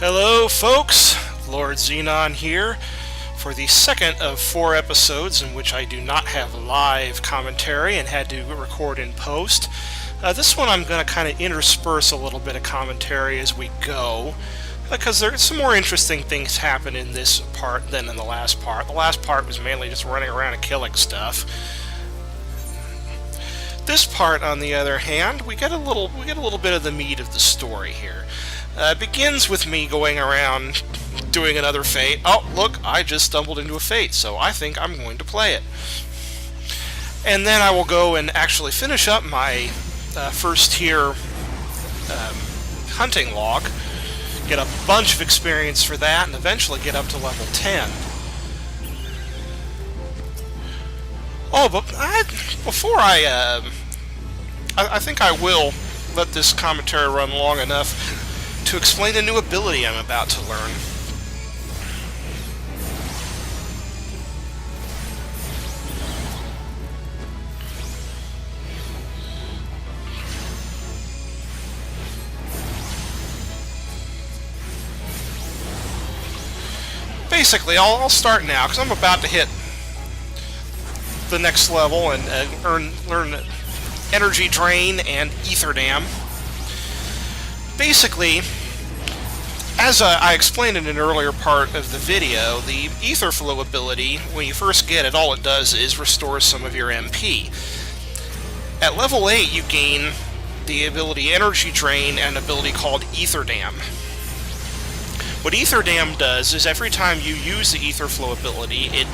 Hello folks, Lord Xenon here for the second of 4 episodes in which I do not have live commentary and had to record in post. This one I'm going to kind of intersperse a little bit of commentary as we go, because there's some more interesting things happen in this part than in the last part. The last part was mainly just running around and killing stuff. This part, on the other hand, we get a little bit of the meat of the story here. It begins with me going around doing another fate. Oh, look, I just stumbled into a fate, so I think I'm going to play it. And then I will go and actually finish up my first tier hunting log, get a bunch of experience for that, and eventually get up to level 10. Oh, but before I think I will let this commentary run long enough to explain a new ability I'm about to learn. Basically, I'll start now, because I'm about to hit the next level and learn Energy Drain and Ether Dam. Basically, as I explained in an earlier part of the video, the Ether Flow ability, when you first get it, all it does is restore some of your MP. At level 8, you gain the ability Energy Drain and an ability called Ether Dam. What Ether Dam does is every time you use the Ether Flow ability, it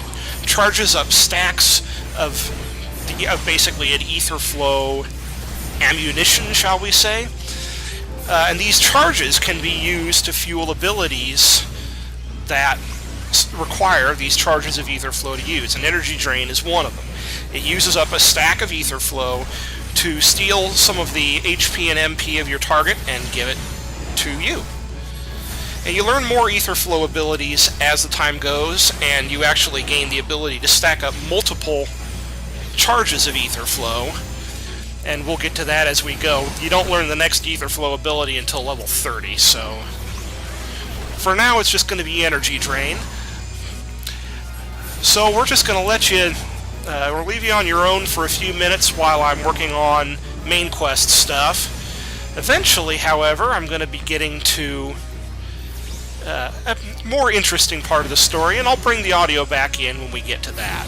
charges up stacks of basically an Ether Flow ammunition, shall we say. And these charges can be used to fuel abilities that require these charges of Ether Flow to use, and Energy Drain is one of them. It uses up a stack of Ether Flow to steal some of the HP and MP of your target and give it to you. And you learn more Ether Flow abilities as the time goes, and you actually gain the ability to stack up multiple charges of Ether Flow, and we'll get to that as we go. You don't learn the next Ether Flow ability until level 30, so for now it's just going to be Energy Drain. So we're just going to let you, we'll leave you on your own for a few minutes while I'm working on main quest stuff. Eventually, however, I'm going to be getting to a more interesting part of the story, and I'll bring the audio back in when we get to that.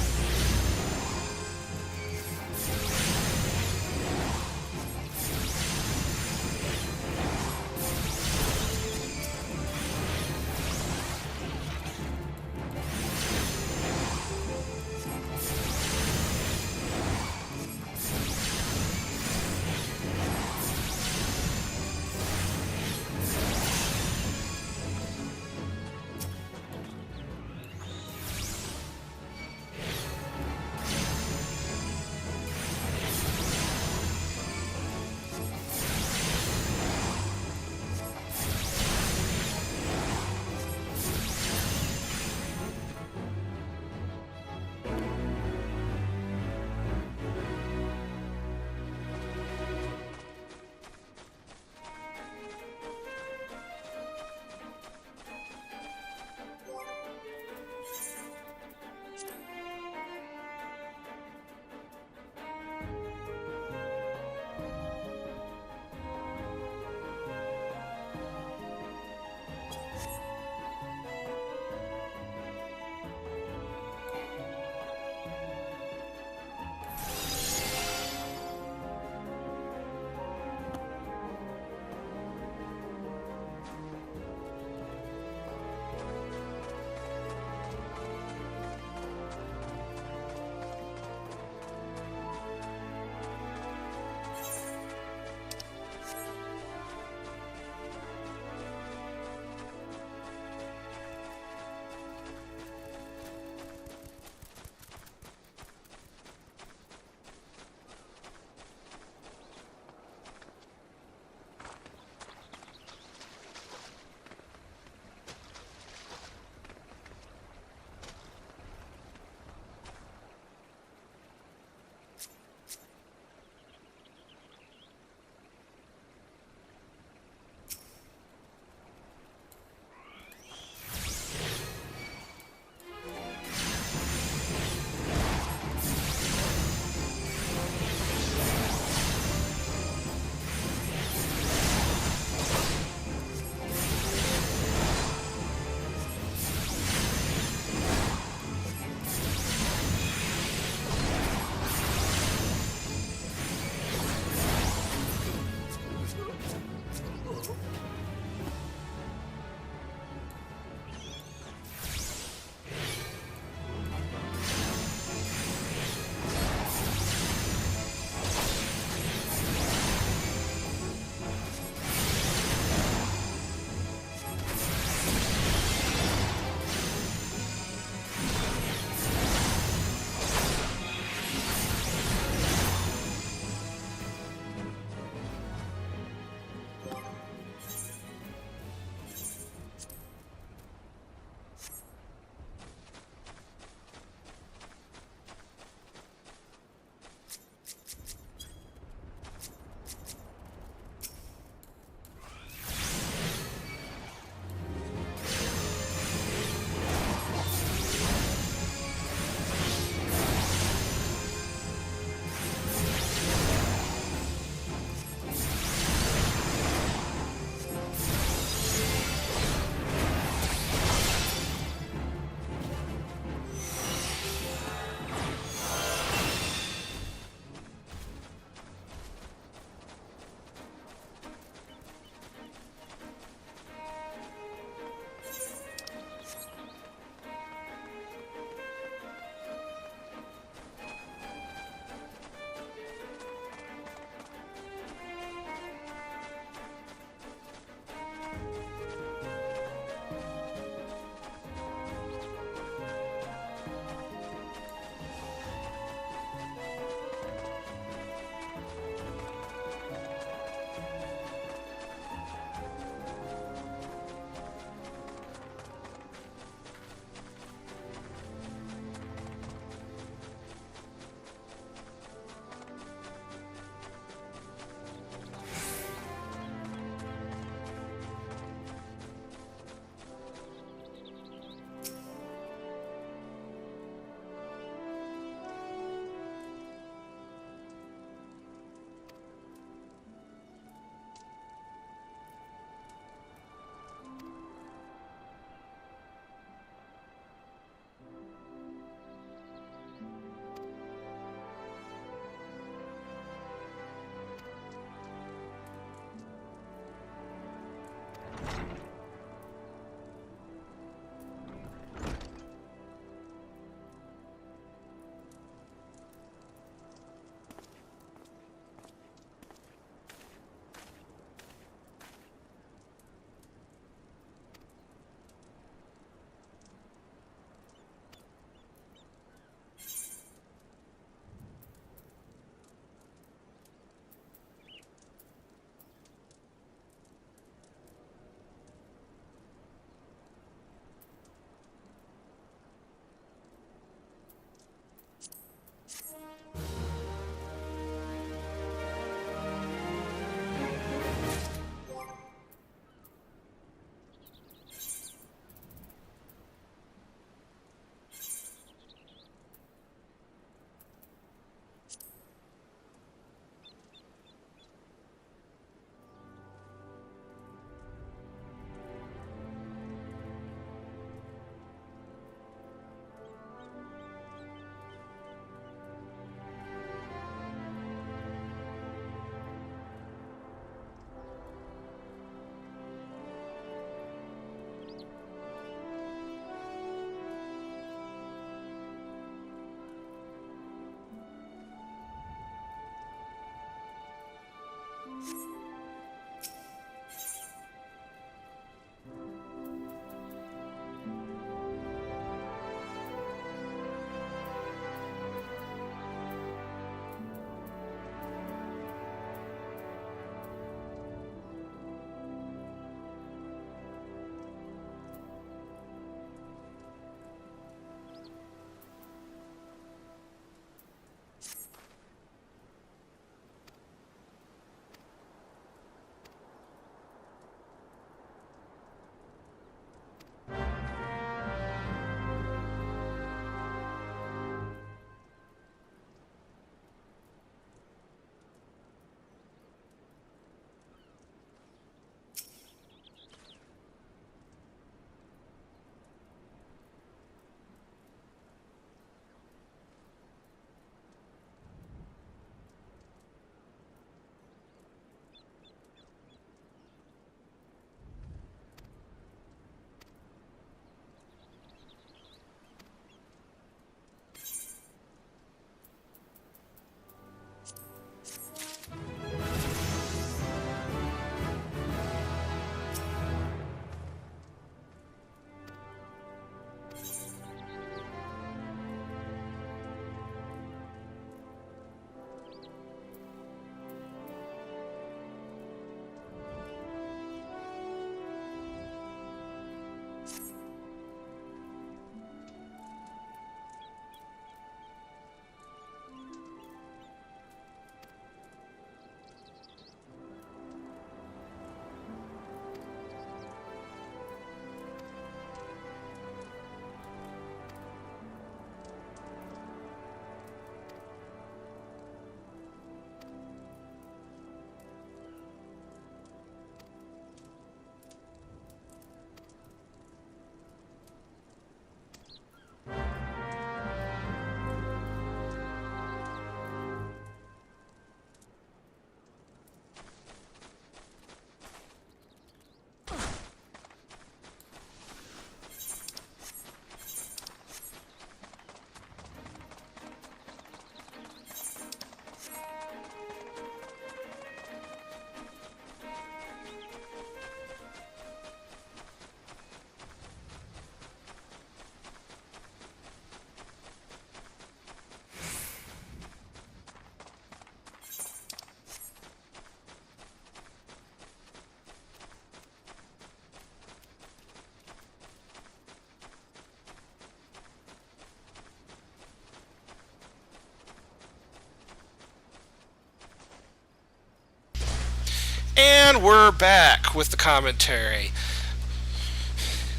we're back with the commentary.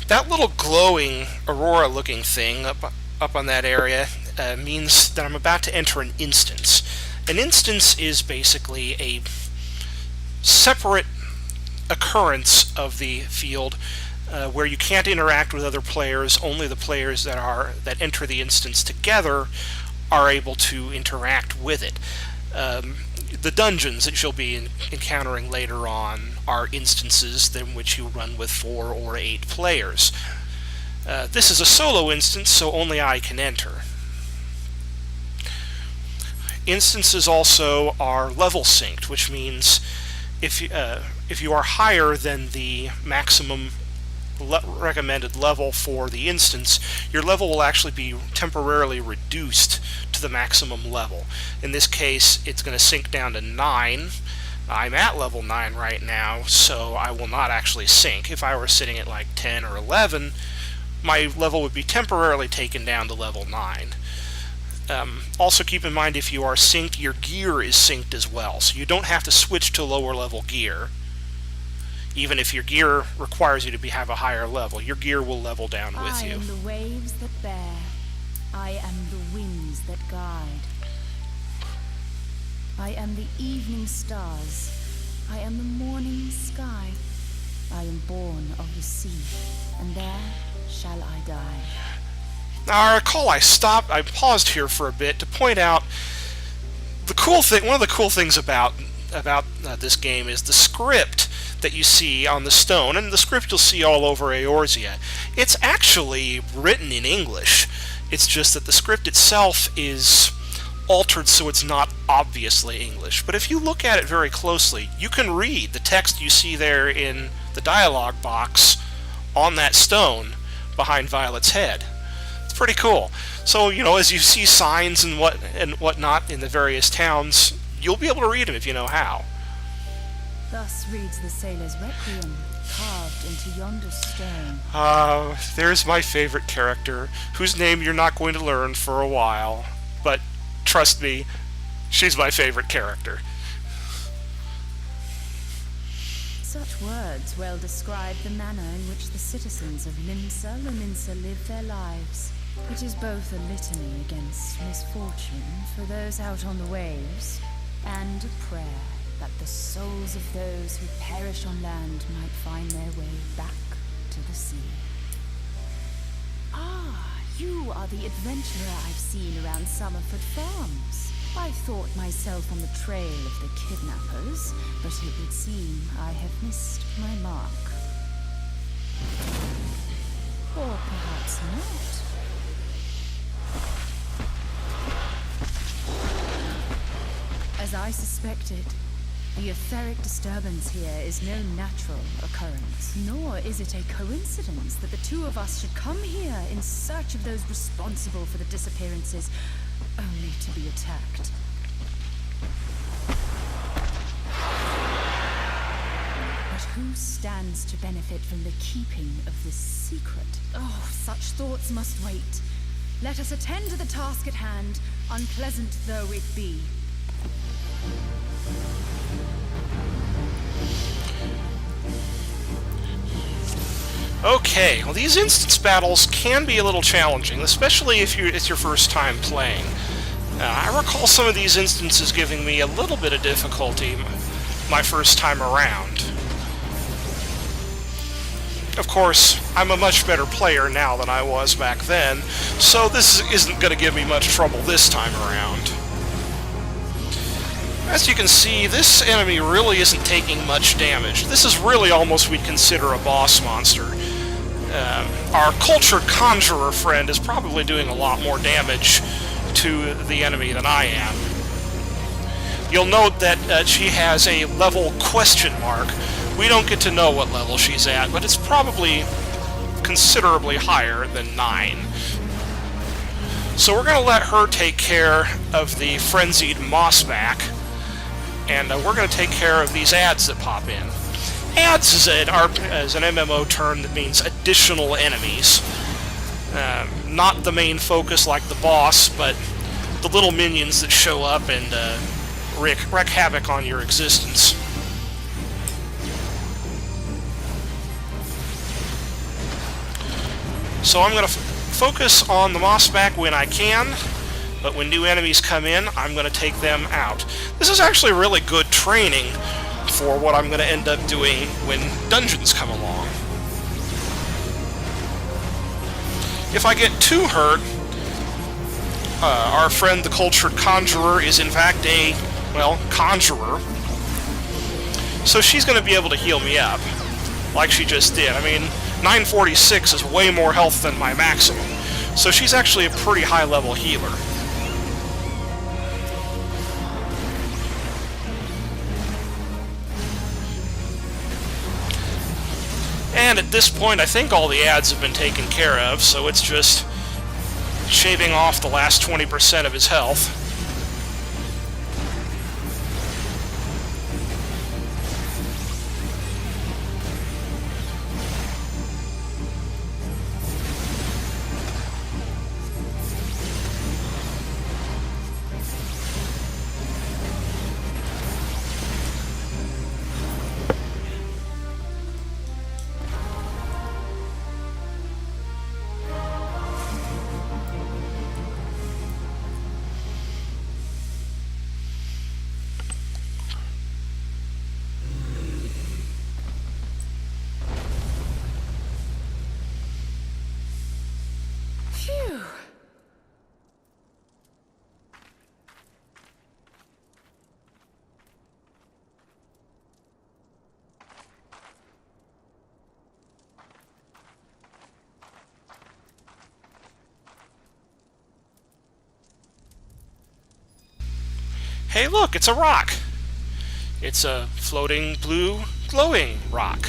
That little glowing aurora-looking thing up on that area means that I'm about to enter an instance. An instance is basically a separate occurrence of the field where you can't interact with other players. Only the players that enter the instance together are able to interact with it. The dungeons that you'll be encountering later on are instances in which you run with 4 or 8 players. This is a solo instance, so only I can enter. Instances also are level synced, which means if you are higher than the maximum recommended level for the instance, your level will actually be temporarily reduced to the maximum level. In this case, it's going to sink down to 9. I'm at level 9 right now, so I will not actually sink. If I were sitting at like 10 or 11, my level would be temporarily taken down to level 9. Also keep in mind, if you are synced, your gear is synced as well, so you don't have to switch to lower level gear. Even if your gear requires you to have a higher level, your gear will level down with you. I am the waves that bear. I am the winds that guide. I am the evening stars. I am the morning sky. I am born of the sea, and there shall I die. Now I recall I paused here for a bit to point out the cool thing. One of the cool things about this game is the script that you see on the stone, and the script you'll see all over Eorzea. It's actually written in English. It's just that the script itself is altered so it's not obviously English. But if you look at it very closely, you can read the text you see there in the dialogue box on that stone behind Violet's head. It's pretty cool. So, as you see signs and whatnot in the various towns, you'll be able to read them if you know how. Thus reads the sailor's requiem, carved into yonder stone. There's my favorite character, whose name you're not going to learn for a while. But trust me, she's my favorite character. Such words well describe the manner in which the citizens of Lominsa live their lives. It is both a litany against misfortune for those out on the waves, and a prayer that the souls of those who perish on land might find their way back to the sea. Ah, you are the adventurer I've seen around Summerford Farms. I thought myself on the trail of the kidnappers, but it would seem I have missed my mark. Or perhaps not. As I suspected, the etheric disturbance here is no natural occurrence, nor is it a coincidence that the two of us should come here in search of those responsible for the disappearances, only to be attacked. But who stands to benefit from the keeping of this secret? Oh, such thoughts must wait. Let us attend to the task at hand, unpleasant though it be. Okay, well, these instance battles can be a little challenging, especially if it's your first time playing. I recall some of these instances giving me a little bit of difficulty my first time around. Of course, I'm a much better player now than I was back then, so this isn't going to give me much trouble this time around. As you can see, this enemy really isn't taking much damage. This is really almost we'd consider a boss monster. Our cultured conjurer friend is probably doing a lot more damage to the enemy than I am. You'll note that she has a level question mark. We don't get to know what level she's at, but it's probably considerably higher than 9. So we're going to let her take care of the frenzied mossback, and we're going to take care of these ads that pop in. Ads is an MMO term that means additional enemies. Not the main focus like the boss, but the little minions that show up and wreak havoc on your existence. So I'm going to focus on the Mossback when I can, but when new enemies come in, I'm going to take them out. This is actually really good training for what I'm going to end up doing when dungeons come along. If I get too hurt, our friend the Cultured Conjurer is in fact a, well, conjurer. So she's going to be able to heal me up, like she just did. I mean, 946 is way more health than my maximum, so she's actually a pretty high-level healer. And at this point, I think all the ads have been taken care of, so it's just shaving off the last 20% of his health. Phew. Hey, look, it's a rock. It's a floating blue glowing rock.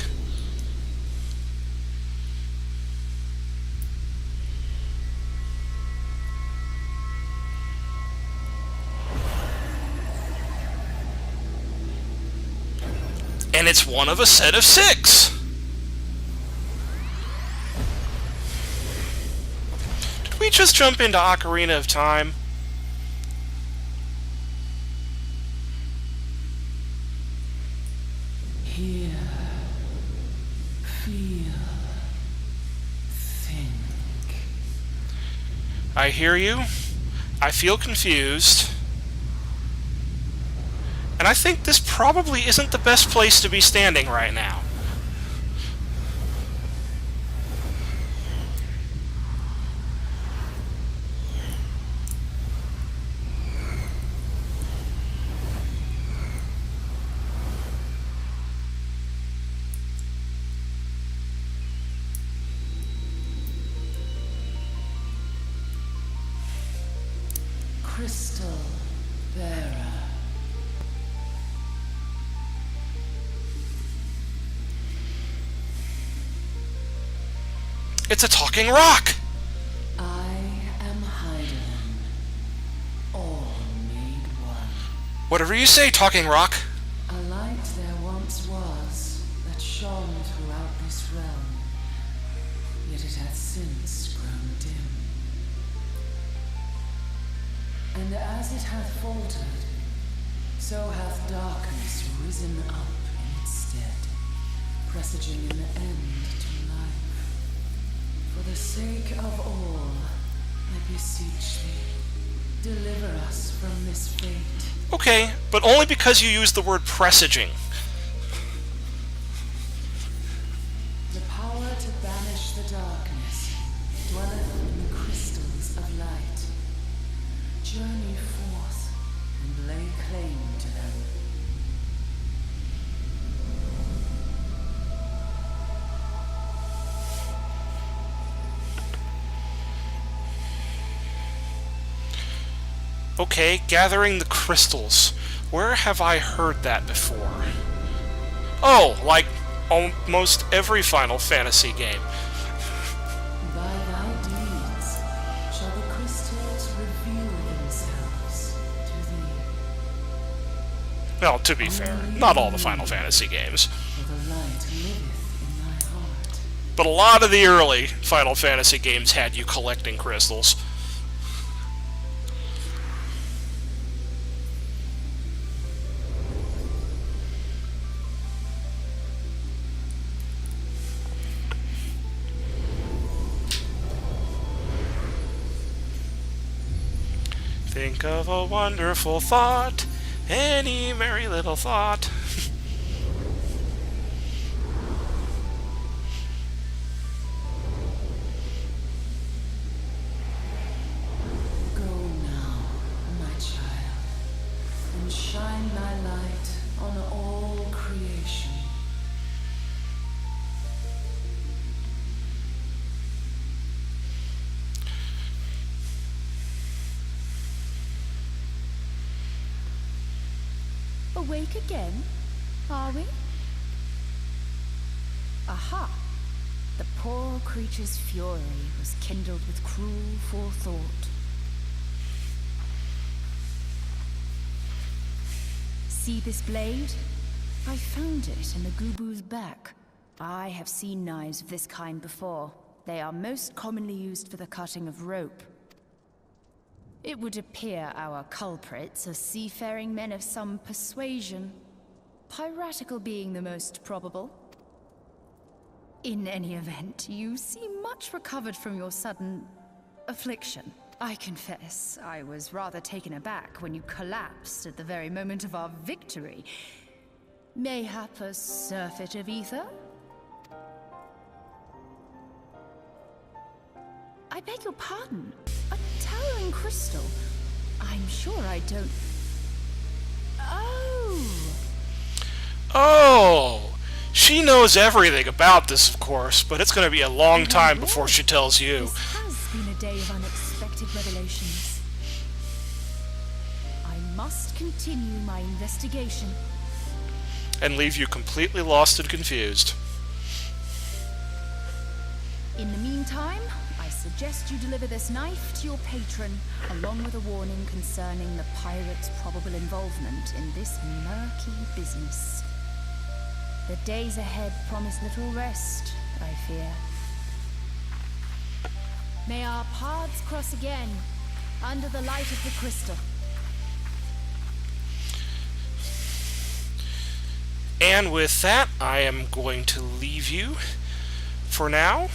And it's one of a set of 6. Did we just jump into Ocarina of Time? Hear, feel, think. I hear you. I feel confused. And I think this probably isn't the best place to be standing right now. Crystal bearer. It's a talking rock! I am Hydaelyn, all made one. Whatever you say, talking rock. A light there once was that shone throughout this realm, yet it hath since grown dim. And as it hath faltered, so hath darkness risen up in its stead, presaging an end to life. For the sake of all, I beseech thee, deliver us from this fate. Okay, but only because you used the word presaging. The power to banish the darkness dwelleth in the crystals of light. Journey forth and lay claim to them. Okay, gathering the crystals. Where have I heard that before? Oh, like almost every Final Fantasy game. By thy deeds shall the crystals reveal themselves to thee. Well, to be fair, not all the Final Fantasy games. For the light liveth in thy heart. But a lot of the early Final Fantasy games had you collecting crystals. Think of a wonderful thought, any merry little thought. Go now, my child, and shine thy light on all creation. Awake again, are we? Aha! The poor creature's fury was kindled with cruel forethought. See this blade? I found it in the Gubu's back. I have seen knives of this kind before. They are most commonly used for the cutting of rope. It would appear our culprits are seafaring men of some persuasion, piratical being the most probable. In any event, you seem much recovered from your sudden affliction. I confess, I was rather taken aback when you collapsed at the very moment of our victory. Mayhap a surfeit of ether? I beg your pardon. A towering crystal. I'm sure I don't... Oh! Oh! She knows everything about this, of course, but it's going to be a long time before she tells you. This has been a day of unexpected revelations. I must continue my investigation. And leave you completely lost and confused. In the meantime, I suggest you deliver this knife to your patron, along with a warning concerning the pirate's probable involvement in this murky business. The days ahead promise little rest, I fear. May our paths cross again, under the light of the crystal. And with that, I am going to leave you for now.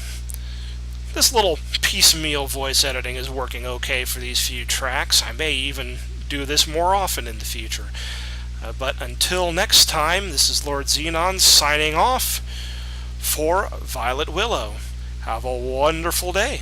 This little piecemeal voice editing is working okay for these few tracks. I may even do this more often in the future. But until next time, this is Lord Xenon signing off for Violet Willow. Have a wonderful day.